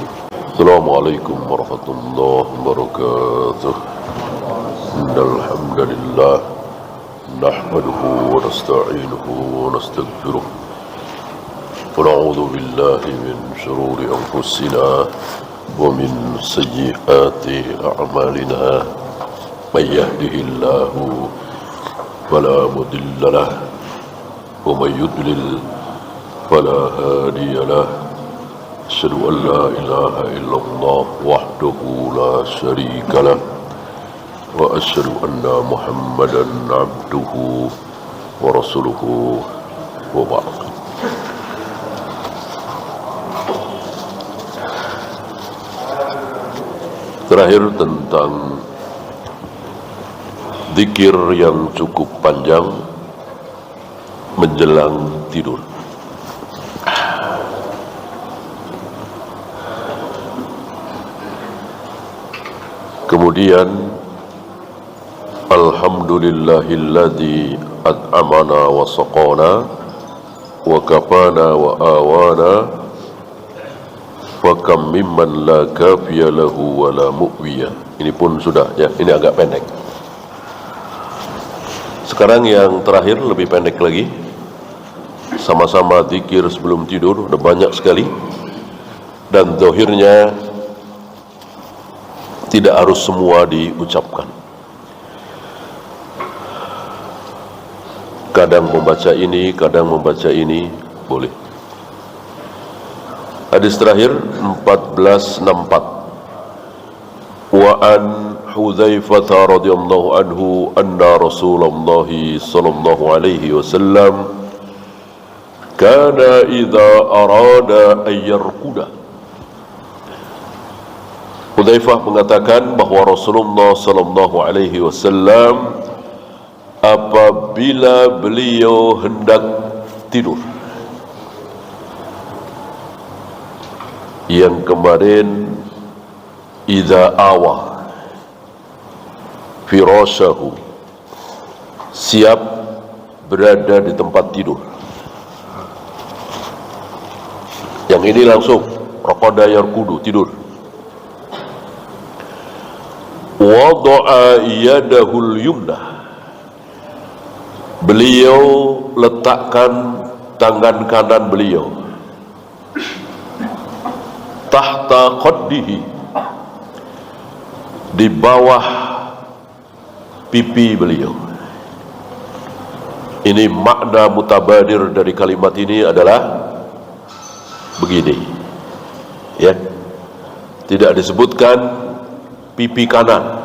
Assalamualaikum warahmatullahi wabarakatuh. Alhamdulillah nahmaduhu wa nasta'inuhu wa nastaghfiruh wa na'udzu billahi min shururi anfusina wa min sayyiati a'malina. May yahdihillahu fala mudilla lahu wa may yudlil fala hadiya lahu. Asyhadu an la ilaha illallah wahdahu la syarika lah wa asyhadu anna Muhammadan abduhu wa rasuluhu wa ba'd. Terakhir tentang zikir yang cukup panjang menjelang tidur. Kemudian alhamdulillahilladzi at'amana wa saqana wa kafana wa awana wa kam mimman la kafiya lahu wa la mu'wiya. Ini pun sudah ya, ini agak pendek. Sekarang yang terakhir lebih pendek lagi. Sama-sama zikir sebelum tidur, ada banyak sekali. Dan zahirnya tidak harus semua diucapkan. Kadang membaca ini, kadang membaca ini, boleh. Hadis terakhir 1464. Wa an Hudzaifah radhiyallahu anhu anna Rasulullah sallallahu alaihi wasallam kana idza arada an yarquda. Hudzaifah mengatakan bahwa Rasulullah sallallahu alaihi wasallam apabila beliau hendak tidur, yang kemarin idza awa firasyahu, siap berada di tempat tidur. Yang ini langsung raqada yarkudu, tidur. Wada'a yadahul yumnah, beliau letakkan tangan kanan beliau tahta khaddihi, di bawah pipi beliau. Ini makna mutabadir dari kalimat ini adalah begini ya, tidak disebutkan pipi kanan,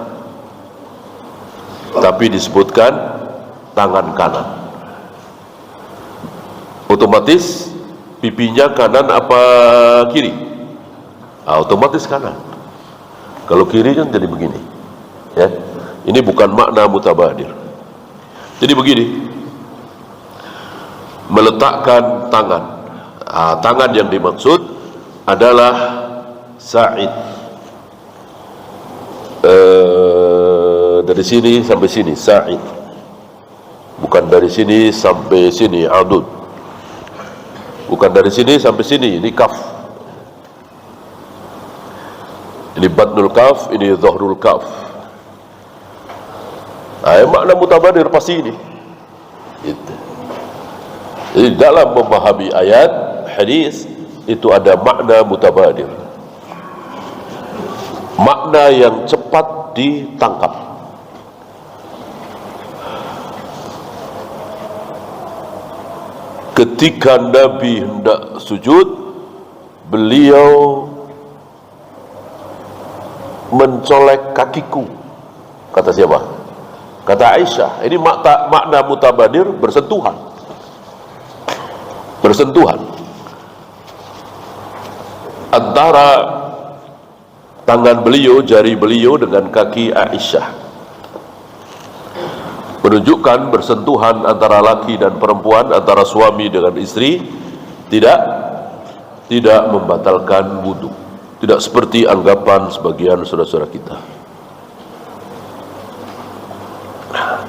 tapi disebutkan tangan kanan. Otomatis pipinya kanan apa kiri? Otomatis kanan. Kalau kiri kan jadi begini ya. Ini bukan makna mutabadir. Jadi begini, meletakkan tangan. Tangan yang dimaksud adalah sa'id. Dari sini sampai sini sa'id, bukan dari sini sampai sini adud, bukan dari sini sampai sini, ini kaf, ini batnul kaf, ini zahrul kaf. Makna mutabadir pasti ini gitu. Jadi dalam memahami ayat hadis itu ada makna mutabadir, makna yang cepat ditangkap. Ketika Nabi hendak sujud, beliau mencolek kakiku. Kata siapa? Kata Aisyah. Ini makna mutabadir, bersentuhan. Bersentuhan antara tangan beliau, jari beliau dengan kaki Aisyah, menunjukkan bersentuhan antara laki dan perempuan, antara suami dengan istri, tidak membatalkan wudu. Tidak seperti anggapan sebagian saudara-saudara kita.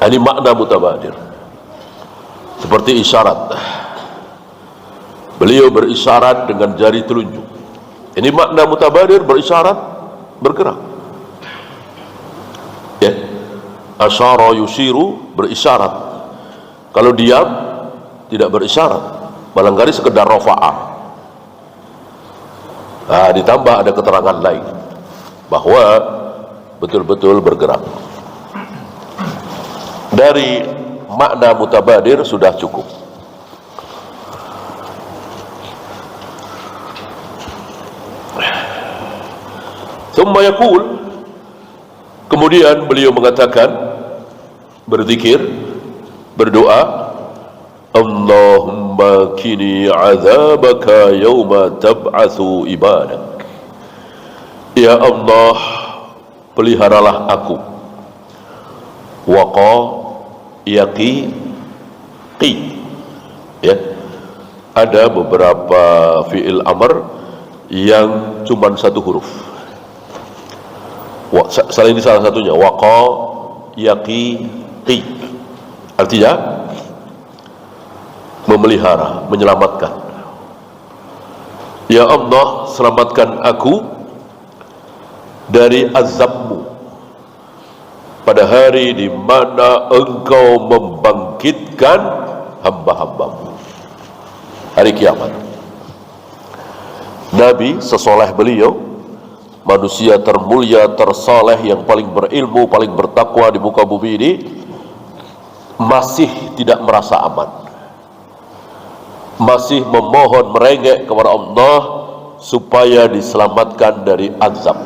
Ini makna mutabadir. Seperti isyarat. Beliau berisyarat dengan jari telunjuk. Ini makna mutabadir, berisyarat, bergerak. Ya, asyara yushiru, berisyarat. Kalau diam tidak berisyarat, barangkali sekedar rafa'ah. Ditambah ada keterangan lain bahwa betul-betul bergerak. Dari makna mutabadir sudah cukup. Thumma yaqul, kemudian beliau mengatakan, berzikir, berdoa, Allahumma kini azabaka yawma tab'atsu ibadak. Ya Allah, peliharalah aku. Waqa yaqi qi. Ya, ada beberapa fi'il amr yang cuma satu huruf. Ini salah satunya, waqa yaqi qi, artinya memelihara, menyelamatkan. Ya Allah, selamatkan aku dari azabmu pada hari di mana engkau membangkitkan hamba-hambamu, hari kiamat. Nabi sesoleh beliau, manusia termulia, tersoleh, yang paling berilmu, paling bertakwa di muka bumi ini, masih tidak merasa aman, masih memohon, merengek kepada Allah supaya diselamatkan dari azab.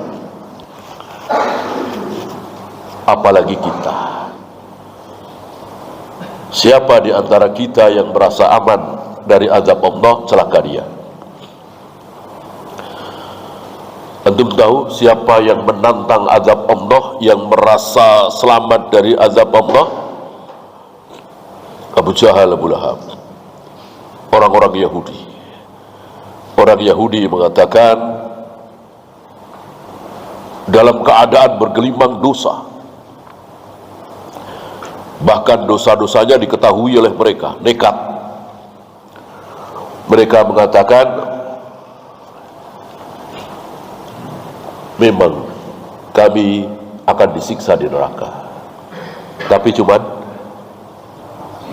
Apalagi kita. Siapa di antara kita yang merasa aman dari azab Allah? Celaka dia. Antum tahu siapa yang menantang azab Allah, yang merasa selamat dari azab Allah? Abu Jahal, Abu Lahab, orang-orang Yahudi. Orang Yahudi mengatakan dalam keadaan bergelimang dosa, bahkan dosa-dosanya diketahui oleh mereka, nekat. Mereka mengatakan, memang kami akan disiksa di neraka, tapi cuman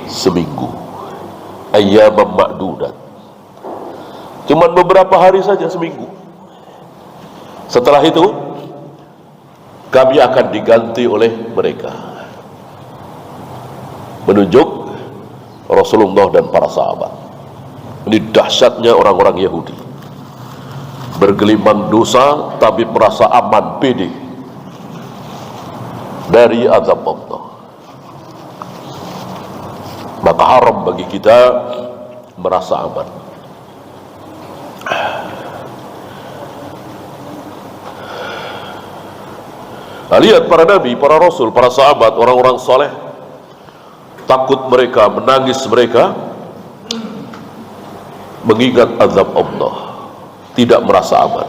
seminggu, ayyamam ma'dudat, cuman beberapa hari saja, seminggu. Setelah itu kami akan diganti oleh mereka. Menunjuk Rasulullah dan para sahabat. Ini dahsyatnya orang-orang Yahudi, bergelimang dosa tapi merasa aman, pede dari azab Allah. Maka haram bagi kita merasa aman. Lihat para nabi, para rasul, para sahabat, orang-orang soleh, takut mereka, menangis mereka, mengingat azab Allah, tidak merasa aman.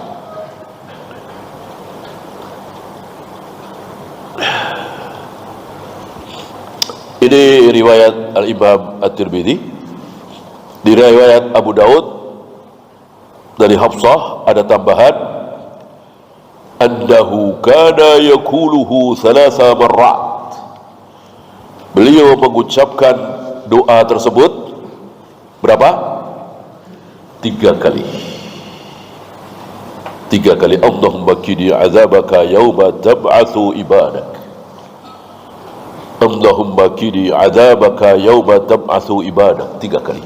Ini riwayat Al-Imam At-Tirmidzi. Di riwayat Abu Daud dari Hafsah ada tambahan, annahu kana yaquluhu thalatha marrat. Beliau mengucapkan doa tersebut berapa? 3 kali. 3 kali. Allahumma qini azabaka yawma tab'atsu ibadak. Allahumma qini azabaka yawma tab'atsu ibadak. 3 kali.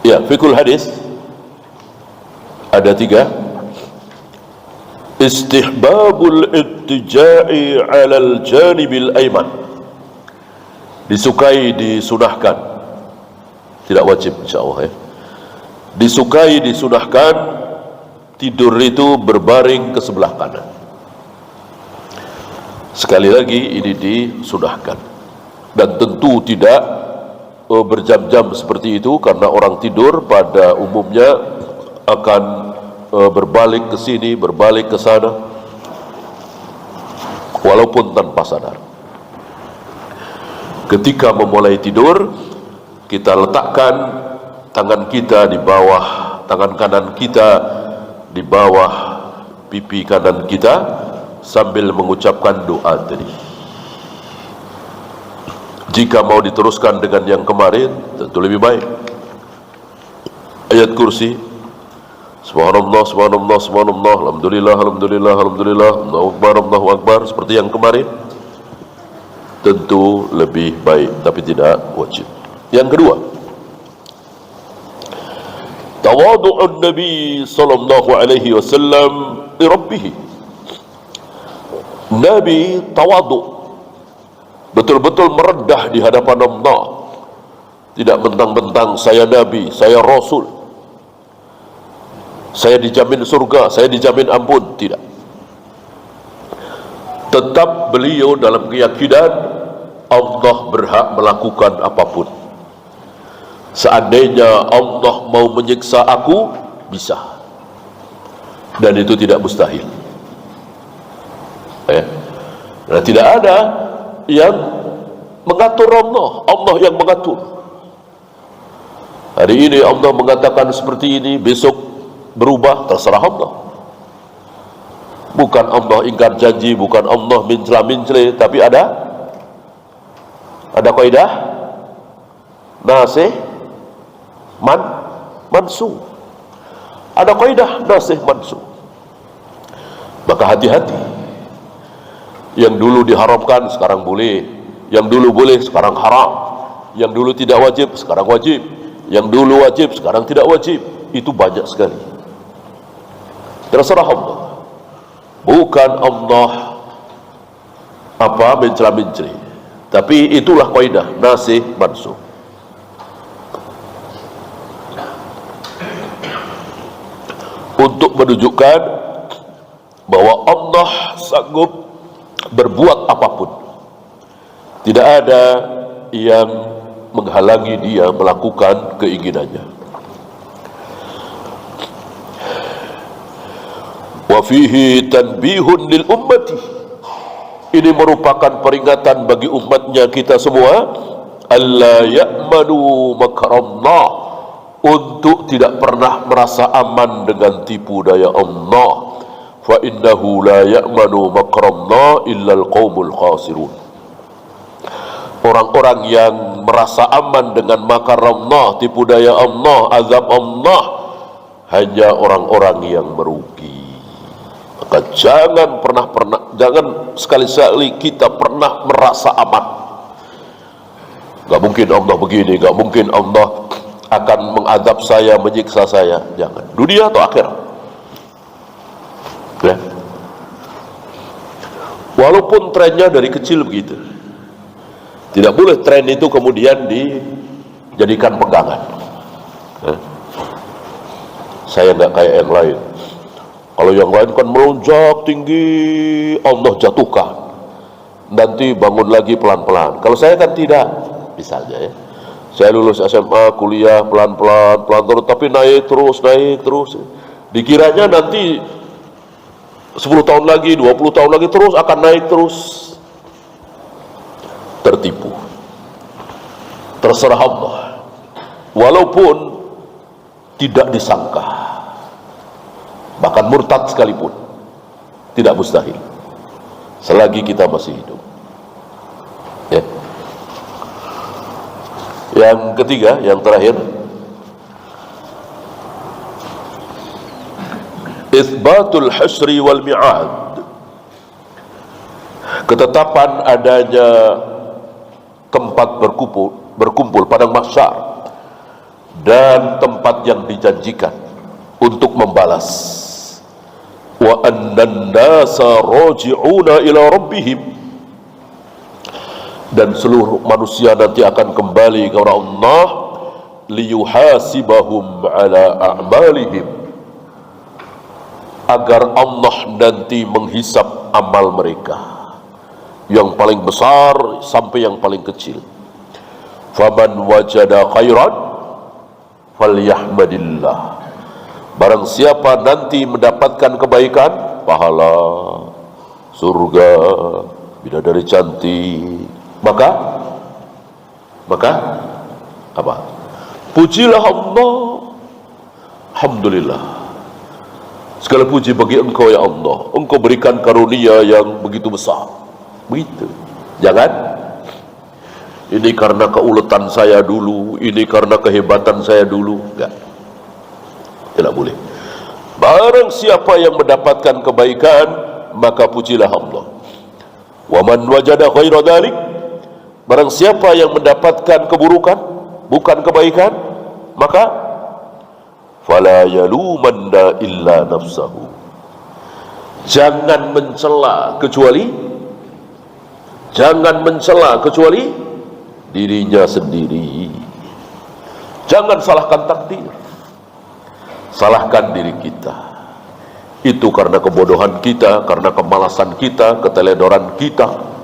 Ya, fikul hadis ada 3. Istihbabul ittija'i 'alal janibil ayman. Disukai, disunahkan, tidak wajib insyaallah ya. Disukai, disunahkan tidur itu berbaring ke sebelah kanan. Sekali lagi, ini disunahkan, dan tentu tidak berjam-jam seperti itu, karena orang tidur pada umumnya akan berbalik ke sini, berbalik ke sana, walaupun tanpa sadar. Ketika memulai tidur, kita letakkan tangan kita di bawah tangan kanan kita, di bawah pipi kanan kita, sambil mengucapkan doa tadi. Jika mau diteruskan dengan yang kemarin, tentu lebih baik. Ayat kursi, subhanallah, subhanallah, subhanallah, alhamdulillah, alhamdulillah, alhamdulillah, Allahu akbar, Allahu akbar, seperti yang kemarin, tentu lebih baik, tapi tidak wajib. Yang kedua, tawadu'un Nabi sallallahu alaihi wasallam li rabbih. Nabi tawadu', betul-betul merendah di hadapan Allah. Tidak mentang-mentang saya Nabi, saya Rasul, saya dijamin surga, saya dijamin ampun. Tidak. Tetap beliau dalam keyakinan Allah berhak melakukan apapun. Seandainya Allah mau menyiksa aku, bisa. Dan itu tidak mustahil. Nah, tidak ada yang mengatur Allah, Allah yang mengatur. Hari ini Allah mengatakan seperti ini, besok berubah, terserah Allah. Bukan Allah ingkar janji, bukan Allah mincela-mincele, tapi ada kaidah nasih mansuh. Ada kaidah nasih mansuh. Maka hati-hati. Yang dulu diharamkan sekarang boleh, yang dulu boleh sekarang haram, yang dulu tidak wajib sekarang wajib, yang dulu wajib sekarang tidak wajib. Itu banyak sekali. Terserah Allah. Bukan Allah mencela-mencela, tapi itulah kaidah nasih mansuh. Untuk menunjukkan bahwa Allah sanggup berbuat apapun, tidak ada yang menghalangi dia melakukan keinginannya. Wa fihi tanbihun lil ummati, ini merupakan peringatan bagi umatnya kita semua, alla ya'manu makrallah, untuk tidak pernah merasa aman dengan tipu daya Allah. Fa innahu la ya'manu makrallah illa al-qaumul khasirun. Orang-orang yang merasa aman dengan makar Allah, tipu daya Allah, azab Allah, hanya orang-orang yang merugi. Maka jangan sekali-sekali kita pernah merasa aman. Gak mungkin Allah begini, gak mungkin Allah akan mengadab saya, menyiksa saya. Jangan, dunia atau akhirat. Ya. Walaupun trennya dari kecil begitu, tidak boleh tren itu kemudian dijadikan pegangan. Ya. Saya nggak kayak yang lain. Kalau yang lain kan melonjak tinggi, Allah jatuhkan, nanti bangun lagi pelan-pelan. Kalau saya kan tidak, misalnya ya, saya lulus SMA, kuliah pelan-pelan, terus, tapi naik terus. Dikiranya nanti 10 tahun lagi, 20 tahun lagi terus akan naik terus. Tertipu. Terserah Allah. Walaupun tidak disangka, bahkan murtad sekalipun, tidak mustahil selagi kita masih hidup. Ya. Yang ketiga, yang terakhir, Itsbatul hasyri wal mi'ad, ketetapan adanya tempat berkumpul padang mahsyar dan tempat yang dijanjikan untuk membalas. Wa annan nasa raji'una ila rabbihim, dan seluruh manusia nanti akan kembali kepada Allah, liyuhasibahum ala a'malihim, agar Allah nanti menghisap amal mereka, yang paling besar sampai yang paling kecil. Faman wajada khairan falyahmadillah, barang siapa nanti mendapatkan kebaikan, pahala, surga, bidadari cantik, maka Maka apa? Pujilah Allah. Alhamdulillah, segala puji bagi Engkau ya Allah, Engkau berikan karunia yang begitu besar. Begitu. Jangan ini karena keuletan saya dulu, ini karena kehebatan saya dulu. Enggak, tidak boleh. Barang siapa yang mendapatkan kebaikan, maka pujilah Allah. Wa man wajada ghaira dzalik, barang siapa yang mendapatkan keburukan, bukan kebaikan, maka fala yalumanna illa nafsahu, jangan mencela kecuali dirinya sendiri. Jangan salahkan takdir, salahkan diri kita. Itu karena kebodohan kita, karena kemalasan kita, keteledoran kita.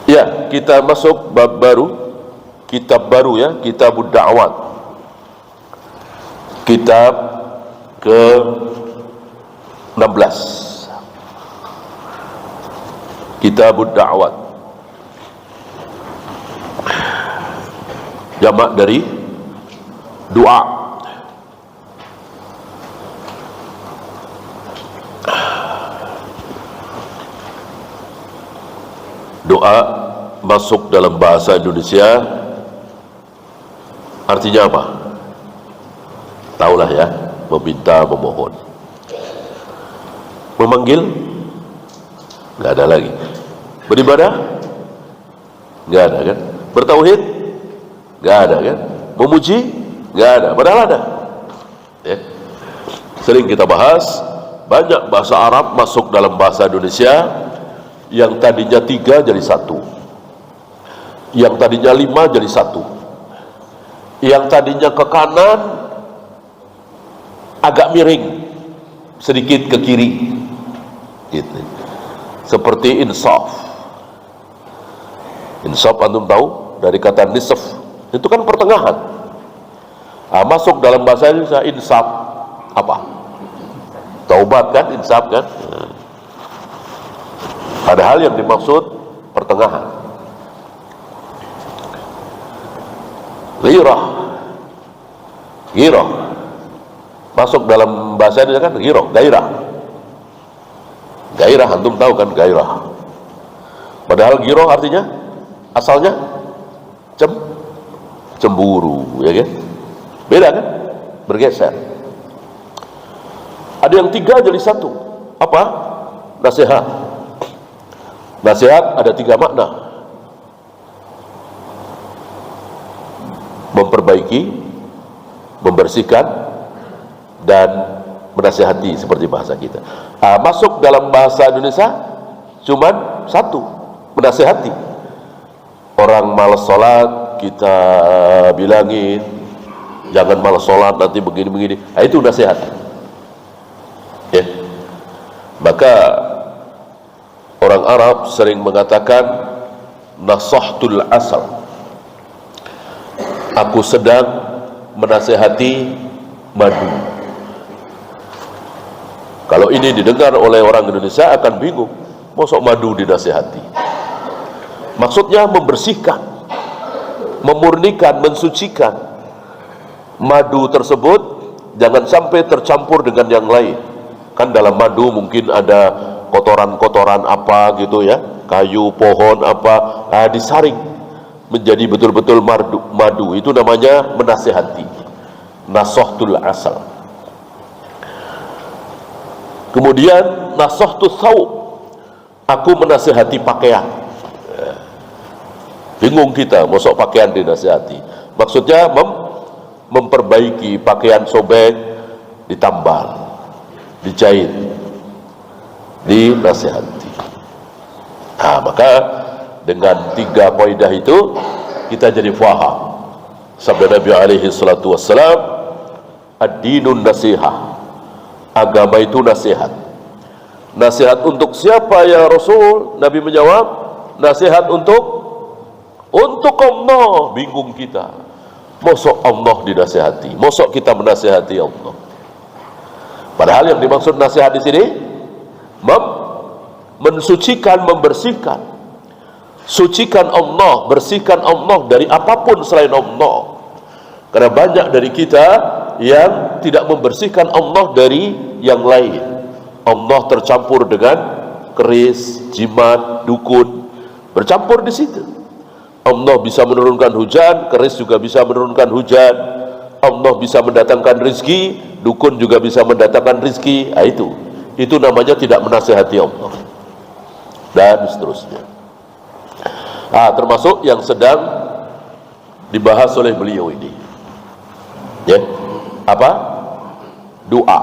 Ya, kita masuk bab baru, kitab baru ya, Kitabud Da'wat, kitab ke-16, Kitabud Da'wat, jamak dari doa. Doa masuk dalam bahasa Indonesia artinya apa? Taulah ya, meminta, memohon. Memanggil? Nggak ada lagi. Beribadah? Nggak ada kan? Bertauhid? Nggak ada kan? Memuji? Nggak ada. Padahal ada. Ya. Sering kita bahas, banyak bahasa Arab masuk dalam bahasa Indonesia. Yang tadinya 3 jadi 1, yang tadinya 5 jadi 1, yang tadinya ke kanan agak miring sedikit ke kiri gitu. Seperti insaf. Insaf antum tahu dari kata nisf, itu kan pertengahan. Masuk dalam bahasa Indonesia insaf apa? Taubat kan, insaf kan? Padahal yang dimaksud pertengahan. Ghirah masuk dalam bahasa Indonesia kan, gairah antum tahu kan, gairah. Padahal ghirah artinya asalnya cemburu, ya kan? Beda kan? Bergeser. Ada yang 3 jadi 1. Apa? Nasihat. Nasihat ada 3 makna: memperbaiki, membersihkan, dan menasihati seperti bahasa kita. Masuk dalam bahasa Indonesia cuman 1, menasihati. Orang malas sholat kita bilangin, jangan malas sholat nanti begini-begini. Itu nasihat. Ya. Maka orang Arab sering mengatakan nasahtul asal, aku sedang menasehati madu. Kalau ini didengar oleh orang Indonesia akan bingung, mosok madu dinasehati. Maksudnya membersihkan, memurnikan, mensucikan madu tersebut, jangan sampai tercampur dengan yang lain. Kan dalam madu mungkin ada kotoran-kotoran apa gitu ya, kayu, pohon apa, disaring menjadi betul-betul madu. Itu namanya menasihati, nasahtul asal. Kemudian nasahtul thawb, aku menasihati pakaian. Bingung kita, mosok pakaian dinasihati. Maksudnya memperbaiki pakaian sobek, ditambal, dijahit, dinasihati. Maka dengan 3 kaidah itu kita jadi faham sabda Nabi alaihi salatu wassalam, ad-dinun nasihah, agama itu nasihat. Nasihat untuk siapa ya Rasul? Nabi menjawab, nasihat untuk Allah. Bingung kita, mosok Allah dinasihati, mosok kita menasihati Allah. Padahal yang dimaksud nasihat di sini mensucikan, membersihkan Sucikan Allah, bersihkan Allah dari apapun selain Allah. Karena banyak dari kita yang tidak membersihkan Allah dari yang lain. Allah tercampur dengan keris, jimat, dukun, bercampur di situ. Allah bisa menurunkan hujan, keris juga bisa menurunkan hujan. Allah bisa mendatangkan rizki, dukun juga bisa mendatangkan rizki. Nah, itu namanya tidak menasihati Allah, dan seterusnya. Termasuk yang sedang dibahas oleh beliau ini, ya, apa? Doa.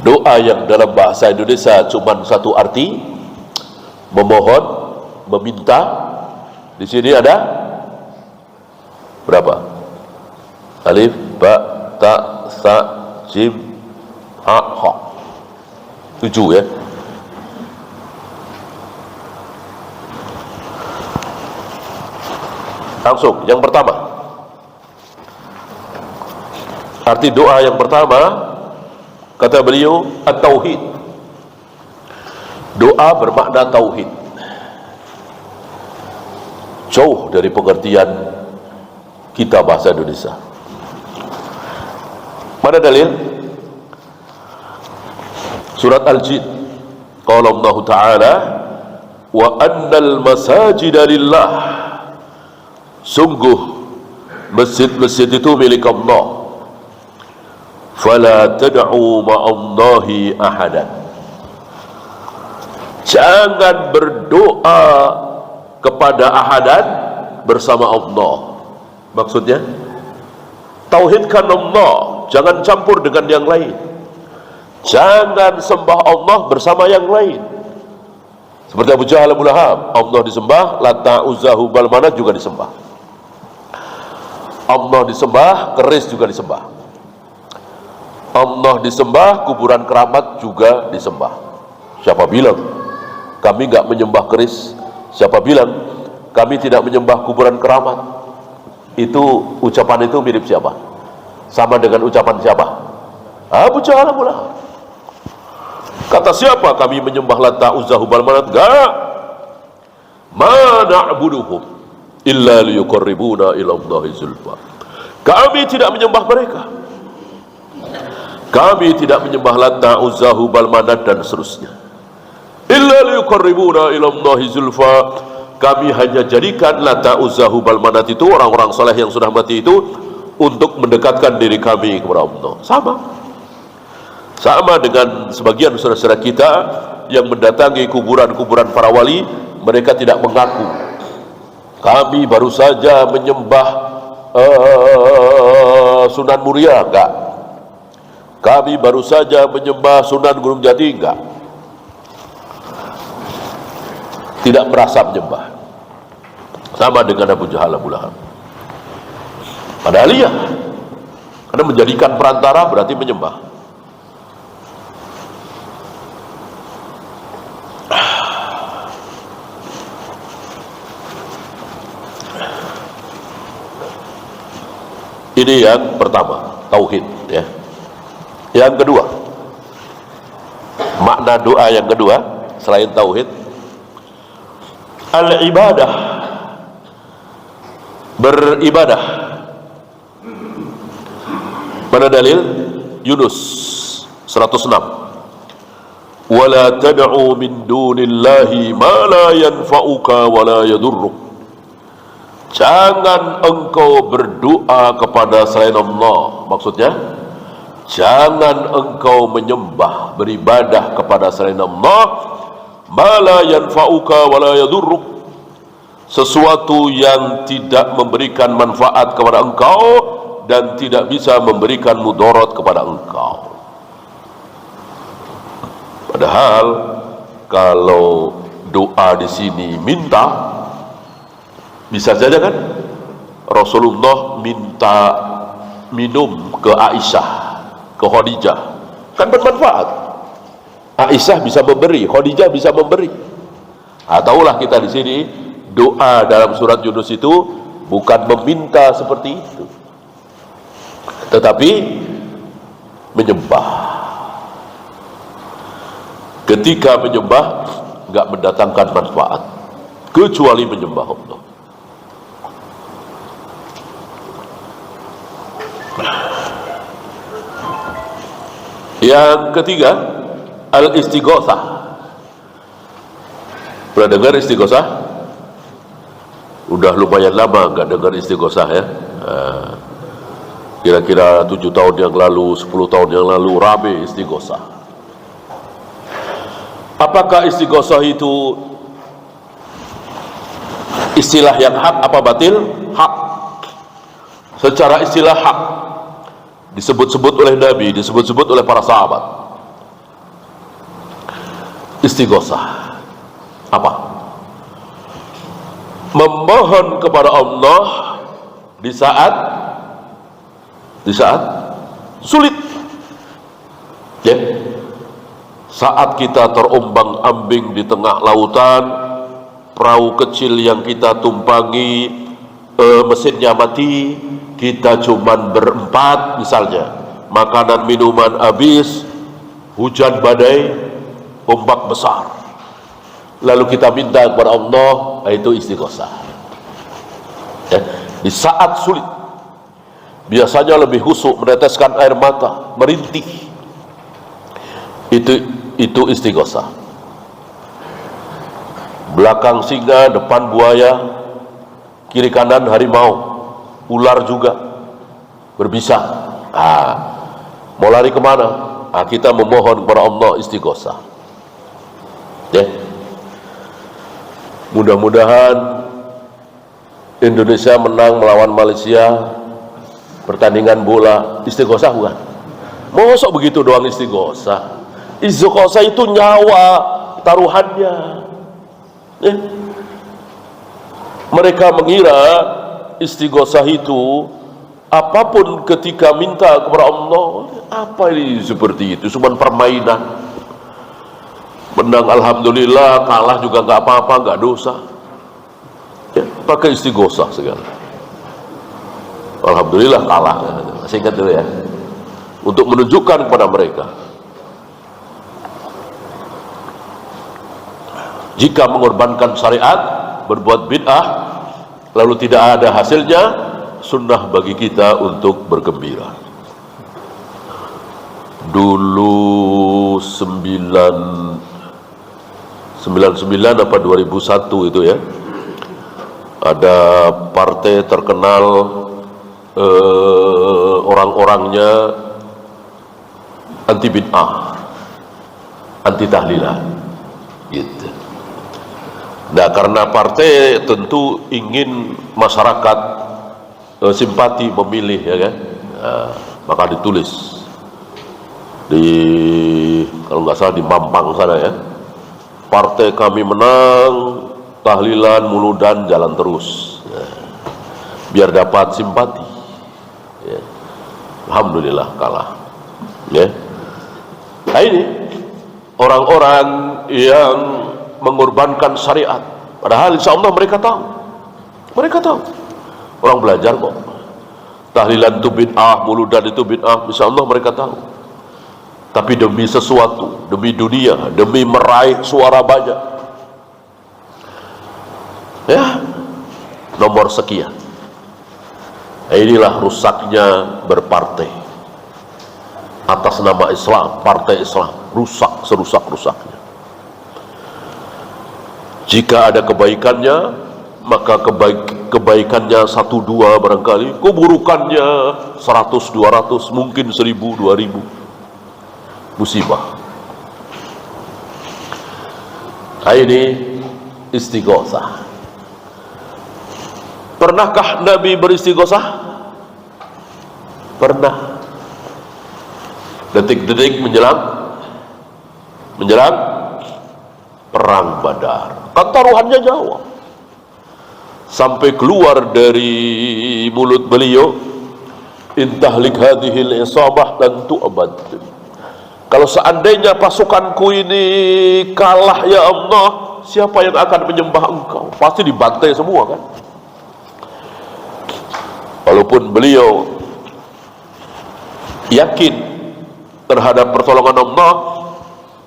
Doa yang dalam bahasa Indonesia cuma satu arti, memohon, meminta. Di sini ada berapa? Alif, ba, ta, sa, jim, ha, ha. 7 ya. Langsung, yang pertama, arti doa yang pertama, kata beliau, at-tauhid. Doa bermakna tauhid. Jauh dari pengertian kita bahasa Indonesia. Mana dalil? Surat Al-Jin. Qala Allah Ta'ala, wa annal masajida lillah. Sungguh masjid-masjid itu milik Allah. Fala tad'u ma'allahi ahadan. Jangan berdoa kepada ahadan bersama Allah. Maksudnya, tauhidkan Allah, jangan campur dengan yang lain. Jangan sembah Allah bersama yang lain. Seperti Abu Jahal, Abu Lahab, Allah disembah, Lata, Uzza, Hubal, Manat juga disembah. Allah disembah, keris juga disembah. Allah disembah, kuburan keramat juga disembah. Siapa bilang kami enggak menyembah keris? Siapa bilang kami tidak menyembah kuburan keramat? Itu ucapan itu mirip siapa? Sama dengan ucapan siapa? Abu Jahal, Abu Lahab. Kata siapa kami menyembah Lata, Uzza, Hubal, Manat? Enggak. Ma na'buduhum illa liyuqarribuna ila Allahi zulfa. Kami tidak menyembah mereka. Kami tidak menyembah Lata, Uzza, Hubal, Manat dan seterusnya. Illa liyuqarribuna ila Allahi zulfa. Kami hanya jadikan Lata, Uzza, Hubal, Manat itu, orang-orang saleh yang sudah mati itu, untuk mendekatkan diri kami kepada Allah. Sama dengan sebagian saudara-saudara kita yang mendatangi kuburan-kuburan para wali, mereka tidak mengaku kami baru saja menyembah Sunan Muria, enggak. Kami baru saja menyembah Sunan Gunung Jati, enggak. Tidak merasa menyembah. Sama dengan Abu Jahal, Abu Lahab. Padahal iya, karena menjadikan perantara berarti menyembah. Ini yang pertama, tauhid, ya. Yang kedua, makna doa yang kedua selain tauhid, al-ibadah, beribadah. Mana dalil? Yunus 106. Wala tad'u min dunillahi ma la yanfa'uka wa la yadurruk. Jangan engkau berdoa kepada selain Allah. Maksudnya, jangan engkau menyembah, beribadah kepada selain Allah, ma la yanfa'uka wa la yadurruk, sesuatu yang tidak memberikan manfaat kepada engkau dan tidak bisa memberikan mudarat kepada engkau. Padahal kalau doa di sini minta, bisa saja kan Rasulullah minta minum ke Aisyah, ke Khadijah, kan bermanfaat. Aisyah bisa memberi, Khadijah bisa memberi. Tahulah kita di sini doa dalam surat Yunus itu bukan meminta seperti itu, tetapi menyembah. ketika menyembah nggak mendatangkan manfaat kecuali menyembah Allah. Yang ketiga, al-istighosah. Pernah dengar istighosah? Udah lumayan lama nggak dengar istighosah ya. Kira-kira 7 tahun yang lalu, 10 tahun yang lalu rame istighosah. Apakah istighosah itu istilah yang hak apa batil? Hak. Secara istilah hak. Disebut-sebut oleh Nabi, disebut-sebut oleh para sahabat. Istighosah apa? Memohon kepada Allah di saat sulit, ya. Saat kita terombang-ambing di tengah lautan, perahu kecil yang kita tumpangi mesinnya mati, kita cuman berempat misalnya, makanan minuman habis, hujan badai, ombak besar, lalu kita minta kepada Allah, itu istighosah ya. Di saat sulit biasanya lebih khusyuk, meneteskan air mata, merintih, itu istighosah. Belakang singa, depan buaya, kiri kanan harimau, ular juga berbisa. Mau lari kemana? Kita memohon kepada Allah, istighosah ya. Mudah-mudahan Indonesia menang melawan Malaysia pertandingan bola. Istighosah bukan? Mosok begitu doang istighosah? Istighosah itu nyawa taruhannya ya. Mereka mengira istighosah itu apapun ketika minta kepada Allah, apa ini seperti itu, cuma permainan. Menang alhamdulillah, kalah juga nggak apa-apa, nggak dosa ya, pakai istighosah segala. Alhamdulillah kalah, saya ingat dulu ya, untuk menunjukkan kepada mereka jika mengorbankan syariat, berbuat bid'ah, lalu tidak ada hasilnya, sunnah bagi kita untuk bergembira. Dulu 99 apa 2001 itu ya, ada partai terkenal, orang-orangnya anti bid'ah, anti tahlilan gitu. Nah, karena partai tentu ingin masyarakat simpati memilih ya kan, maka ditulis di, kalau nggak salah di Mampang sana ya, partai kami menang, tahlilan, muludan jalan terus ya, biar dapat simpati ya. Alhamdulillah kalah ya. Nah, ini orang-orang yang mengorbankan syariat, padahal insya Allah mereka tahu, orang belajar kok, tahlilan itu bid'ah, muludan itu bid'ah, insya Allah mereka tahu. Tapi demi sesuatu, demi dunia, demi meraih suara banyak ya, nomor sekian. Nah, inilah rusaknya berpartai atas nama Islam. Partai Islam rusak serusak-rusaknya. Jika ada kebaikannya, maka kebaikannya 1-2 barangkali, keburukannya 100-200, mungkin 1000-2000. Musibah. Nah, ini istighosah. Pernahkah Nabi beristighosah? Pernah. Detik-detik menjelang perang Badar, kan taruhannya nyawa, sampai keluar dari mulut beliau, intahlik hadhil isabah dan tu'bad. Kalau seandainya pasukanku ini kalah ya Allah, siapa yang akan menyembah engkau? Pasti dibantai semua kan. Walaupun beliau yakin terhadap pertolongan Allah,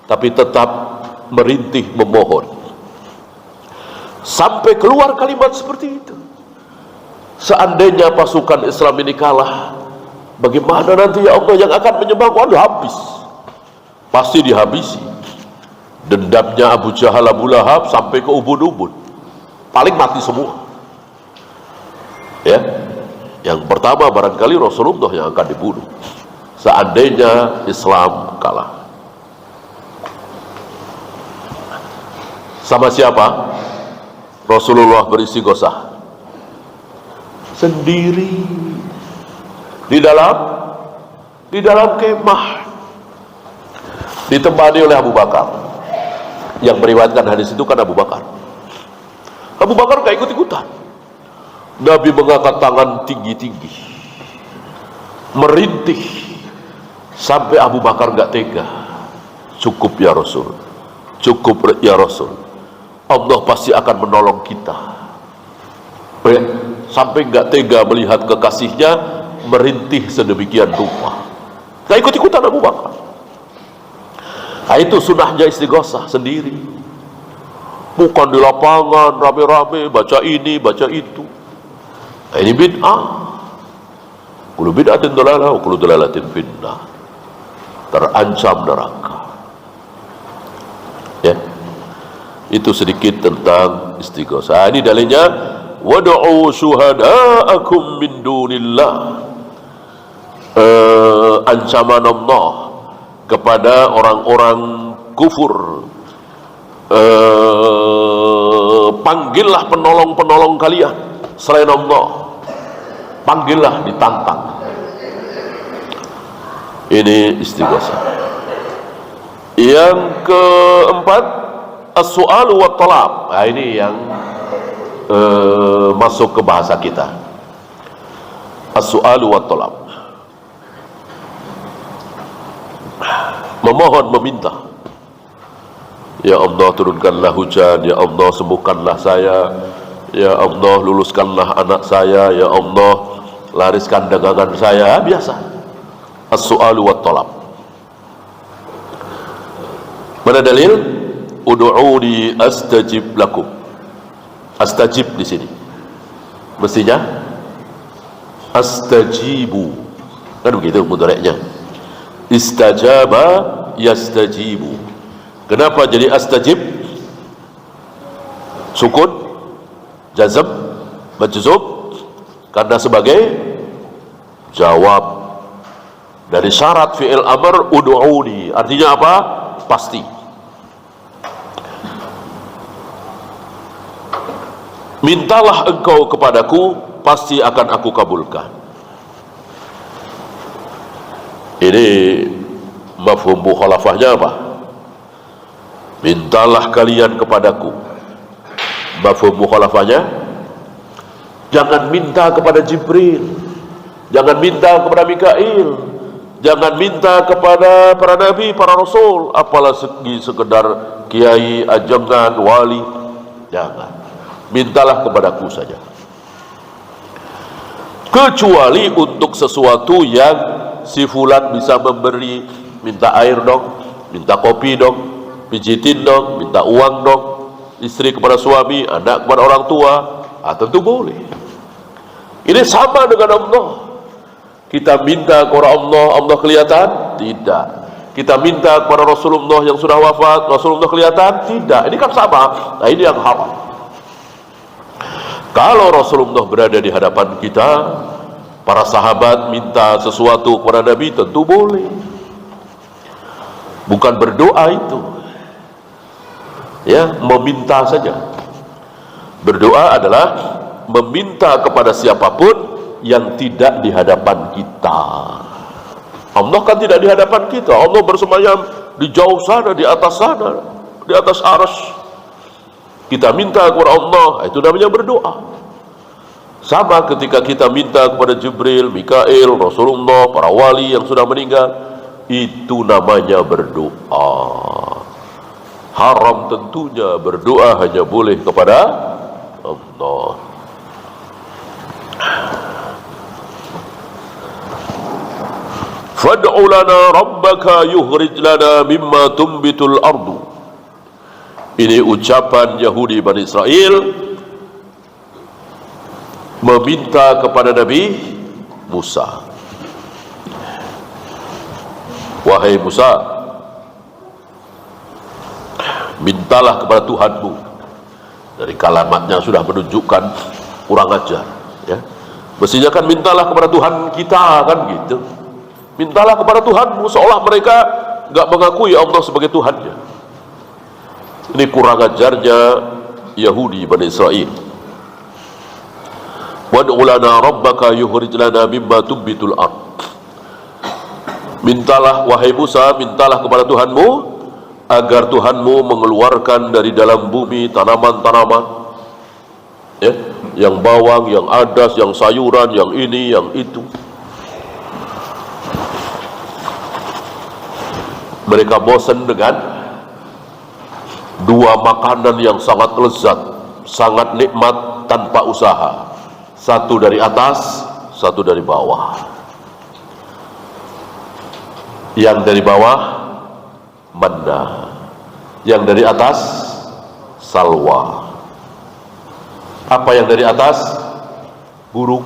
tapi tetap merintih memohon. Sampai keluar kalimat seperti itu. Seandainya pasukan Islam ini kalah, bagaimana nanti ya Allah yang akan menyembahku? Aduh, habis. Pasti dihabisi. Dendamnya Abu Jahal, Abu Lahab sampai ke ubun-ubun. Paling mati semua. Ya. Yang pertama barangkali Rasulullah yang akan dibunuh seandainya Islam kalah. Sama siapa? Rasulullah beristighosah sendiri di dalam kemah, ditemani oleh Abu Bakar. Yang meriwayatkan hadis itu kan Abu Bakar. Abu Bakar gak ikut-ikutan. Nabi mengangkat tangan tinggi-tinggi, merintih, sampai Abu Bakar gak tega. Cukup ya Rasul, cukup ya Rasul, Allah pasti akan menolong kita. Sampai gak tega melihat kekasihnya merintih sedemikian rupa. Gak ikut-ikutan Abu Bakar. Nah, itu sunahnya istighosah sendiri, bukan di lapangan rame-rame baca ini baca itu. Nah, ini bid'ah. Kullu bid'atin dhalalah wa kullu dhalalatin finnar. Terancam neraka. Ya. Itu sedikit tentang istighosah. Ini dalilnya, wad'u syuhada'akum min dunillah. Ancaman Allah kepada orang-orang kufur. Panggillah penolong-penolong kalian selain Allah. Panggillah, ditantang. Ini istighosah. Yang keempat, as-su'alu wa talab. Nah, ini yang masuk ke bahasa kita. As-su'alu wa talab. Memohon, meminta. Ya Allah, turunkanlah hujan. Ya Allah, sembuhkanlah saya. Ya Allah, luluskanlah anak saya. Ya Allah, lariskan dagangan saya. Biasa. As-su'alu wa talab. Mana dalil? Ud'uni astajib lakum. Astajib di sini mestinya astajibu, kan begitu mudhari'nya. Istajaba yastajibu. Kenapa jadi astajib? Sukun, jazm, majzum, karena sebagai jawab dari syarat fi'il amr ud'uni. Artinya apa? Pasti. Mintalah engkau kepadaku, pasti akan aku kabulkan. Ini mafhum mukhalafahnya apa? Mintalah kalian kepadaku. Mafhum mukhalafahnya, jangan minta kepada Jibril, jangan minta kepada Mikail, jangan minta kepada para nabi, para rasul, apalagi sekedar kiai, ajengan, wali. Jangan. Mintalah kepadaku saja. Kecuali untuk sesuatu yang si fulan bisa memberi. Minta air dong, minta kopi dong, pijitin dong, minta uang dong. Istri kepada suami, anak kepada orang tua, tentu boleh. Ini sama dengan Allah. Kita minta kepada Allah, Allah kelihatan? Tidak. Kita minta kepada Rasulullah yang sudah wafat, Rasulullah kelihatan? Tidak. Ini kan sama. Nah, ini yang haram. Kalau Rasulullah berada di hadapan kita, para sahabat minta sesuatu kepada Nabi, tentu boleh. Bukan berdoa itu. Ya, meminta saja. Berdoa adalah meminta kepada siapapun yang tidak di hadapan kita. Allah kan tidak di hadapan kita. Allah bersemayam di jauh sana, di atas sana, di atas arsy. Kita minta kepada Allah, itu namanya berdoa. Sama ketika kita minta kepada Jibril, Mikail, Rasulullah, para wali yang sudah meninggal, itu namanya berdoa. Haram tentunya, berdoa hanya boleh kepada Allah. Fad'u lana rabbaka yukhrij lana mimma tumbitul ardu. Ini ucapan Yahudi Bani Israel meminta kepada Nabi Musa, wahai Musa, mintalah kepada Tuhanmu. Dari kalimatnya sudah menunjukkan kurang ajar, ya. Mestinya kan mintalah kepada Tuhan kita, kan gitu. Mintalah kepada Tuhanmu, seolah mereka nggak mengakui Allah sebagai Tuhannya. Ini kurang ajarnya Yahudi Bani Israel. Wad'u lana rabbaka yukhrij lana mimma tumbitul ard. Mintalah wahai Musa, mintalah kepada Tuhanmu agar Tuhanmu mengeluarkan dari dalam bumi tanaman-tanaman, ya, yang bawang, yang adas, yang sayuran, yang ini, yang itu. Mereka bosan dengan dua makanan yang sangat lezat, sangat nikmat tanpa usaha. Satu dari atas, satu dari bawah. Yang dari bawah manna, yang dari atas salwa. Apa yang dari atas? Burung.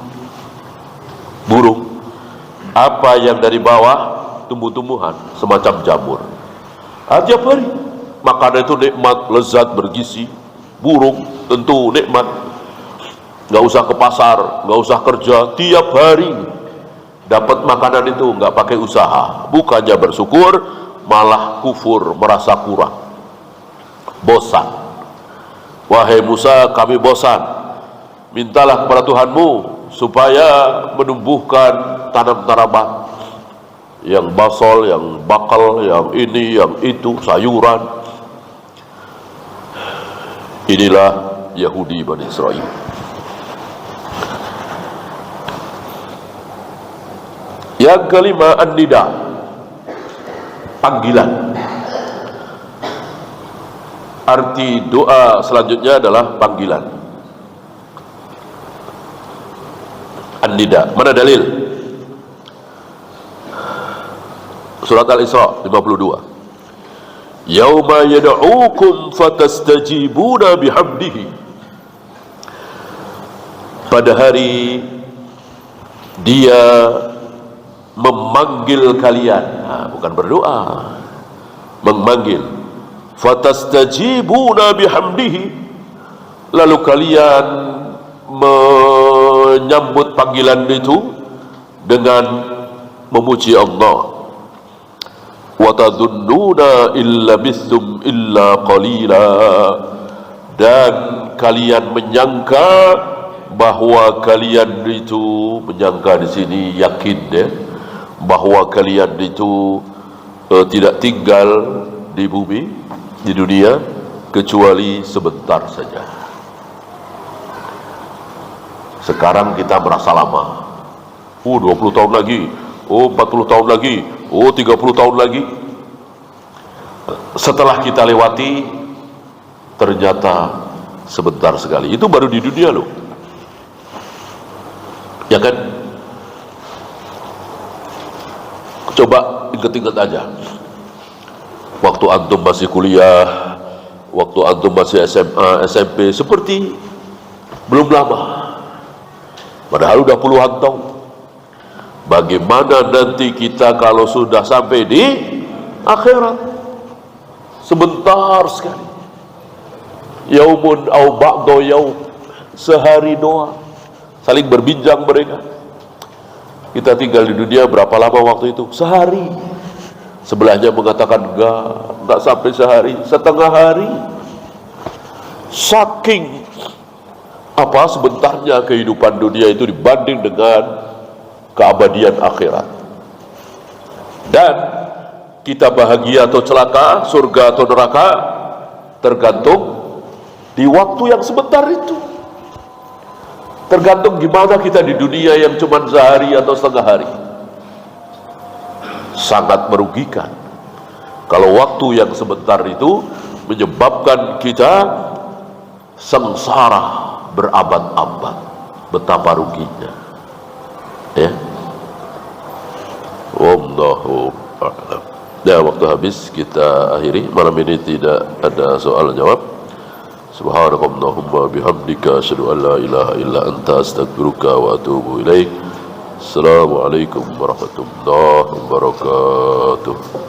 Apa yang dari bawah? Tumbuh-tumbuhan semacam jamur. Tiap hari makanan itu nikmat, lezat, bergizi. Burung tentu nikmat, nggak usah ke pasar, nggak usah kerja, tiap hari dapat makanan itu, nggak pakai usaha. Bukannya bersyukur, malah kufur, merasa kurang, bosan. Wahai Musa, kami bosan. Mintalah kepada Tuhanmu supaya menumbuhkan tanam-tanaman yang basal, yang bakal, yang ini, yang itu, sayuran. Inilah Yahudi Bani Israel. Yang kelima, an-nida, panggilan. Arti doa selanjutnya adalah panggilan. An-nida, mana dalil? Surat Al-Isra 52. Yauma yad'ukum fatastajibuna bihamdihi. Pada hari dia memanggil kalian, bukan berdoa, memanggil. Fatastajibuna bihamdihi, lalu kalian menyambut panggilan itu dengan memuji Allah. Wa tadhunnuna illa bisum illa qalila, dan kalian menyangka bahwa kalian itu, menyangka di sini yakin, ya, bahwa kalian itu tidak tinggal di bumi, di dunia, kecuali sebentar saja. Sekarang kita merasa lama. 20 tahun lagi, 40 tahun lagi, 30 tahun lagi. Setelah kita lewati, ternyata sebentar sekali. Itu baru di dunia loh, ya kan? Coba ingat-ingat aja, waktu antum masih kuliah, waktu antum masih SMA, SMP, seperti belum lama, padahal udah puluhan tahun. Bagaimana nanti kita kalau sudah sampai di akhirat? Sebentar sekali. Yaumun au ba'da yaum, sehari doang. Saling berbincang mereka. Kita tinggal di dunia berapa lama waktu itu? Sehari. Sebelahnya mengatakan enggak sampai sehari, setengah hari. Saking sebentarnya kehidupan dunia itu dibanding dengan keabadian akhirat. Dan kita bahagia atau celaka, surga atau neraka, tergantung di waktu yang sebentar itu. Tergantung gimana kita di dunia yang cuma sehari atau setengah hari. Sangat merugikan kalau waktu yang sebentar itu menyebabkan kita sengsara berabad-abad. Betapa ruginya, ya. Wallahu a'lam. Ya, waktu habis, kita akhiri. Malam ini tidak ada soal jawab. Subhanakallahumma bihamdika asyhadu an la ilaha illa anta astaghfiruka wa atubu ilaik. Assalamualaikum warahmatullahi wabarakatuh.